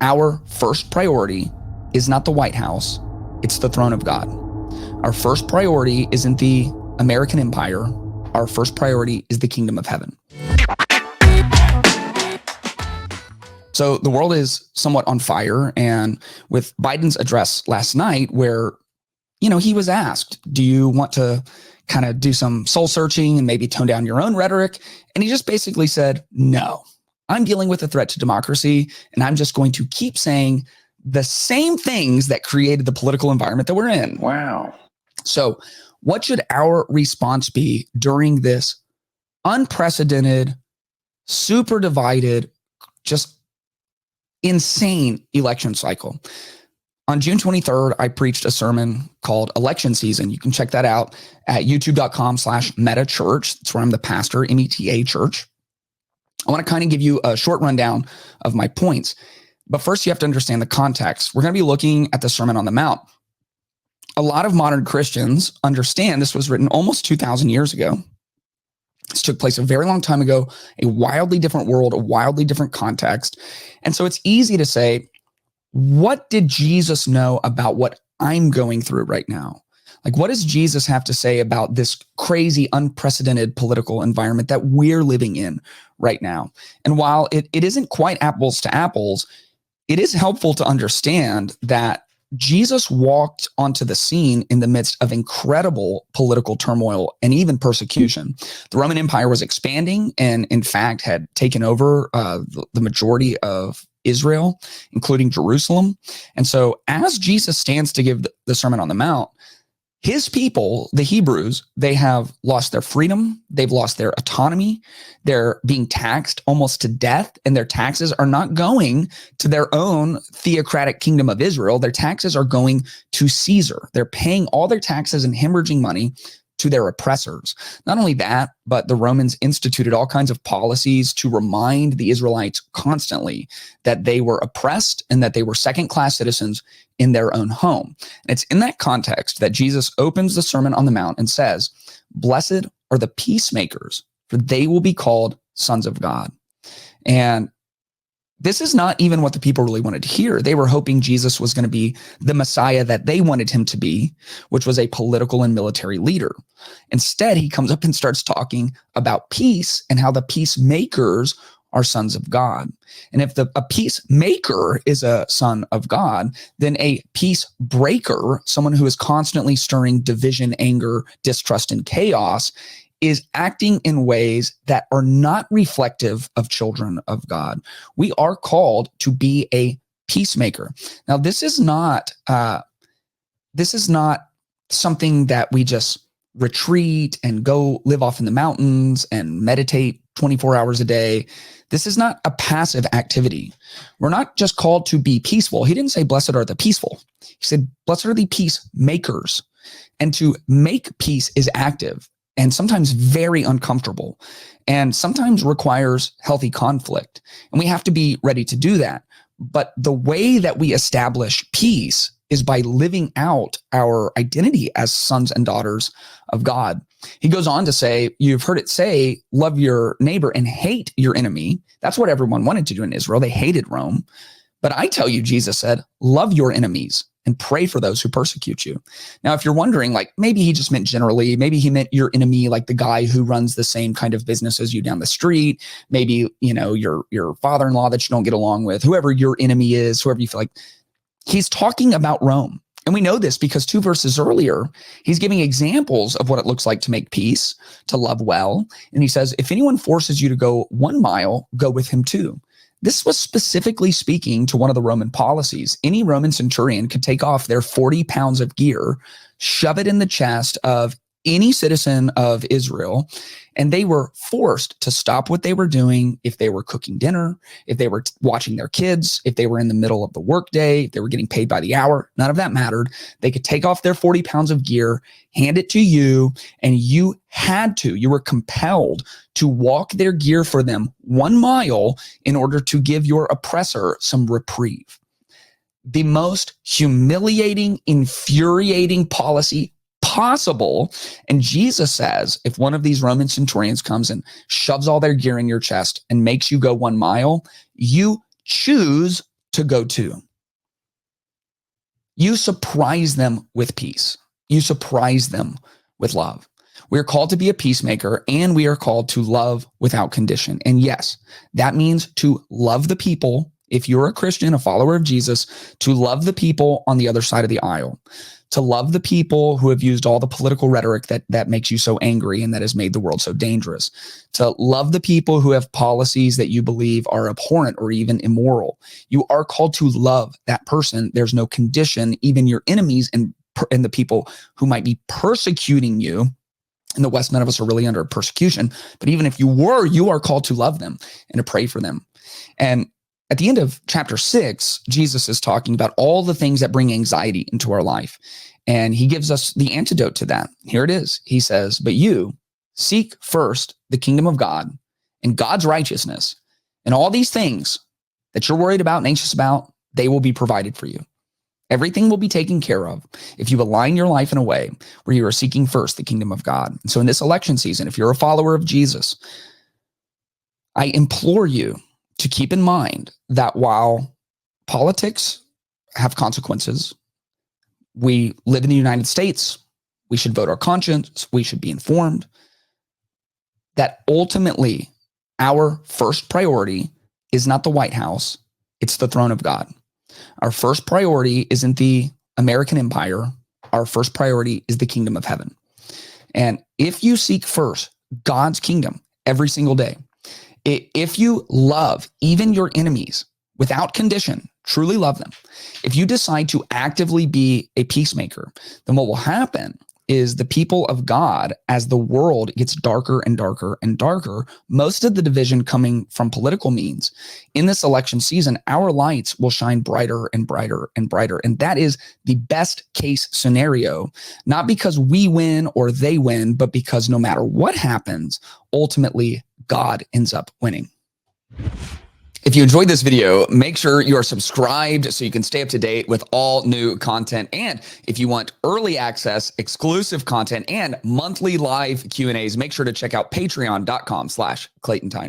our first priority is not the White House, it's the throne of God. Our first priority isn't the American empire. Our first priority is the kingdom of heaven. So the world is somewhat on fire, and with Biden's address last night where, he was asked, do you want to kind of do some soul searching and maybe tone down your own rhetoric? And he just basically said, no, I'm dealing with a threat to democracy, and I'm just going to keep saying the same things that created the political environment that we're in. Wow. So what should our response be during this unprecedented, super divided, just insane election cycle? On June 23rd, I preached a sermon called Election Season. You can check that out at youtube.com/metachurch. That's where I'm the pastor, META Church. I want to kind of give you a short rundown of my points. But first, you have to understand the context. We're going to be looking at the Sermon on the Mount. A lot of modern Christians understand this was written almost 2,000 years ago. This took place a very long time ago, a wildly different world, a wildly different context. And so it's easy to say, what did Jesus know about what I'm going through right now? Like, what does Jesus have to say about this crazy, unprecedented political environment that we're living in right now? And while it isn't quite apples to apples, it is helpful to understand that Jesus walked onto the scene in the midst of incredible political turmoil and even persecution. The Roman Empire was expanding and, in fact, had taken over the majority of Israel, including Jerusalem. And so as Jesus stands to give the Sermon on the Mount, his people, the Hebrews, they have lost their freedom. They've lost their autonomy. They're being taxed almost to death, and their taxes are not going to their own theocratic kingdom of Israel. Their taxes are going to Caesar. They're paying all their taxes and hemorrhaging money to their oppressors. Not only that, but the Romans instituted all kinds of policies to remind the Israelites constantly that they were oppressed and that they were second-class citizens in their own home. And it's in that context that Jesus opens the Sermon on the Mount and says, "Blessed are the peacemakers, for they will be called sons of God." And this is not even what the people really wanted to hear. They were hoping Jesus was going to be the Messiah that they wanted him to be, which was a political and military leader. Instead, he comes up and starts talking about peace and how the peacemakers are sons of God. And if a peacemaker is a son of God, then a peace breaker, someone who is constantly stirring division, anger, distrust, and chaos, is acting in ways that are not reflective of children of God. We are called to be a peacemaker. Now, this is not something that we just retreat and go live off in the mountains and meditate 24 hours a day. This is not a passive activity. We're not just called to be peaceful. He didn't say, "Blessed are the peaceful." He said, "Blessed are the peacemakers." And to make peace is active and sometimes very uncomfortable, and sometimes requires healthy conflict. And we have to be ready to do that. But the way that we establish peace is by living out our identity as sons and daughters of God. He goes on to say, you've heard it say, love your neighbor and hate your enemy. That's what everyone wanted to do in Israel. They hated Rome. But I tell you, Jesus said, love your enemies and pray for those who persecute you. Now, if you're wondering, like, maybe he just meant generally, maybe he meant your enemy, like the guy who runs the same kind of business as you down the street, maybe, your father-in-law that you don't get along with, whoever your enemy is, whoever you feel like. He's talking about Rome. And we know this because 2 verses earlier, he's giving examples of what it looks like to make peace, to love well. And he says, if anyone forces you to go 1 mile, go with him 2. This was specifically speaking to one of the Roman policies. Any Roman centurion could take off their 40 pounds of gear, shove it in the chest of any citizen of Israel, and they were forced to stop what they were doing if they were cooking dinner, if they were watching their kids, if they were in the middle of the workday, if they were getting paid by the hour. None of that mattered. They could take off their 40 pounds of gear, hand it to you, and you were compelled to walk their gear for them 1 mile in order to give your oppressor some reprieve. The most humiliating, infuriating policy possible. And Jesus says, if one of these Roman centurions comes and shoves all their gear in your chest and makes you go 1 mile, you choose to go to. You surprise them with peace. You surprise them with love. We are called to be a peacemaker, and we are called to love without condition. And yes, that means to love the people. If you're a Christian, a follower of Jesus, to love the people on the other side of the aisle, to love the people who have used all the political rhetoric that makes you so angry and that has made the world so dangerous, to love the people who have policies that you believe are abhorrent or even immoral. You are called to love that person. There's no condition. Even your enemies and the people who might be persecuting you. In the West, none of us are really under persecution, but even if you were, you are called to love them and to pray for them. And at the end of chapter 6, Jesus is talking about all the things that bring anxiety into our life. And he gives us the antidote to that. Here it is. He says, but you seek first the kingdom of God and God's righteousness, and all these things that you're worried about and anxious about, they will be provided for you. Everything will be taken care of if you align your life in a way where you are seeking first the kingdom of God. And so in this election season, if you're a follower of Jesus, I implore you to keep in mind that while politics have consequences, we live in the United States, we should vote our conscience, we should be informed, that ultimately our first priority is not the White House, it's the throne of God. Our first priority isn't the American empire. Our first priority is the kingdom of heaven. And if you seek first God's kingdom every single day, if you love even your enemies without condition, truly love them, if you decide to actively be a peacemaker, then what will happen is the people of God, as the world gets darker and darker and darker, most of the division coming from political means, in this election season, our lights will shine brighter and brighter and brighter. And that is the best case scenario, not because we win or they win, but because no matter what happens, ultimately God ends up winning. If you enjoyed this video, make sure you are subscribed so you can stay up to date with all new content. And if you want early access, exclusive content, and monthly live Q&As, make sure to check out patreon.com/ClaytonTyner.